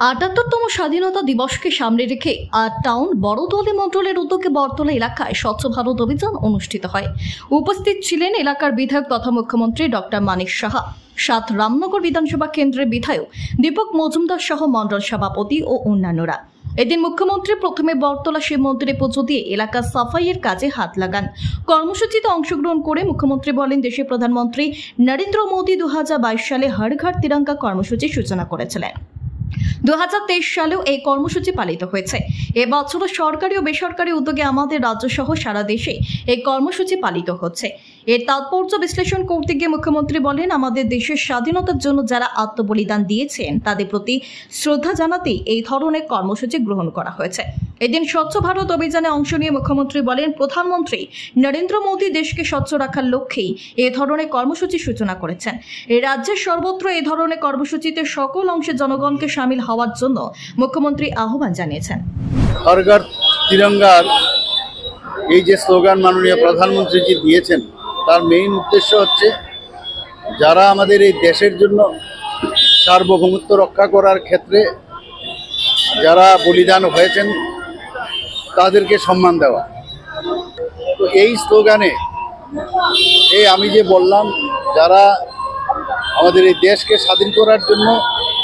৭৮তম স্বাধীনতা দিবসকে সামনে রেখে টাউন বড়দোয়ালি মণ্ডলের উদ্যোগে বরতলা এলাকায় স্বচ্ছ ভারত অভিযান অনুষ্ঠিত হয়। উপস্থিত ছিলেন এলাকার বিধায়ক তথা মুখ্যমন্ত্রী ডক্টর মানিক সাহা, ৭ রামনগর বিধানসভা কেন্দ্রের বিধায়ক দীপক মজুমদার সহ মণ্ডল সভাপতি ও অন্যান্যরা। এদিন মুখ্যমন্ত্রী প্রথমে বরতলা শিব মন্দিরে পুজো দিয়ে এলাকা সাফাইয়ের কাজে হাত লাগান। কর্মসূচিতে অংশগ্রহণ করে মুখ্যমন্ত্রী বলেন, দেশের প্রধানমন্ত্রী নরেন্দ্র মোদী ২০২২ সালে হর ঘর তিরঙ্গা কর্মসূচির সূচনা করেছিলেন। ২০২৩ সালেও এই কর্মসূচি পালিত হয়েছে। এবছরও সরকারি ও বেসরকারি উদ্যোগে আমাদের রাজ্য সহ সারা দেশে এই কর্মসূচি পালিত হচ্ছে। এর তাৎপর্য বিশ্লেষণ করতে গিয়ে মুখ্যমন্ত্রী বলেন, আমাদের দেশের স্বাধীনতার জন্য যারা আত্মবলিদান দিয়েছেন তাদের প্রতি শ্রদ্ধা জানাতেই এই ধরনের কর্মসূচি গ্রহণ করা হয়েছে। এদিন স্বচ্ছ ভারত অভিযানে অংশ নিয়ে মুখ্যমন্ত্রী বলেন, প্রধানমন্ত্রী নরেন্দ্র মোদী দেশকে স্বচ্ছ রাখার লক্ষ্যেই এই ধরনের কর্মসূচির সূচনা করেছেন। এই রাজ্যের সর্বত্র এই ধরনের কর্মসূচিতে সকল অংশের জনগণকে সামিল হওয়ার জন্য মুখ্যমন্ত্রী আহ্বান জানিয়েছেন। হর ঘর তিরঙ্গার এই যে স্লোগান মাননীয় প্রধানমন্ত্রীজি দিয়েছেন, তার মেইন উদ্দেশ্য হচ্ছে যারা আমাদের এই দেশের জন্য সার্বভৌমত্ব রক্ষা করার ক্ষেত্রে যারা বলিদান হয়েছেন তাদেরকে সম্মান দেওয়া। তো এই স্লোগানে আমি যে বললাম, যারা আমাদের এই দেশকে স্বাধীন করার জন্য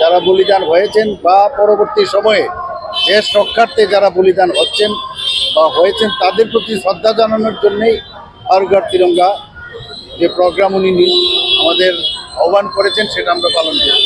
যারা বলিদান হয়েছেন বা পরবর্তী সময়ে দেশ রক্ষার্থে যারা বলিদান হচ্ছেন বা হয়েছেন তাদের প্রতি শ্রদ্ধা জানানোর জন্যই হর ঘর তিরঙ্গা যে প্রোগ্রাম উনি আমাদের আহ্বান করেছেন সেটা আমরা পালন করি।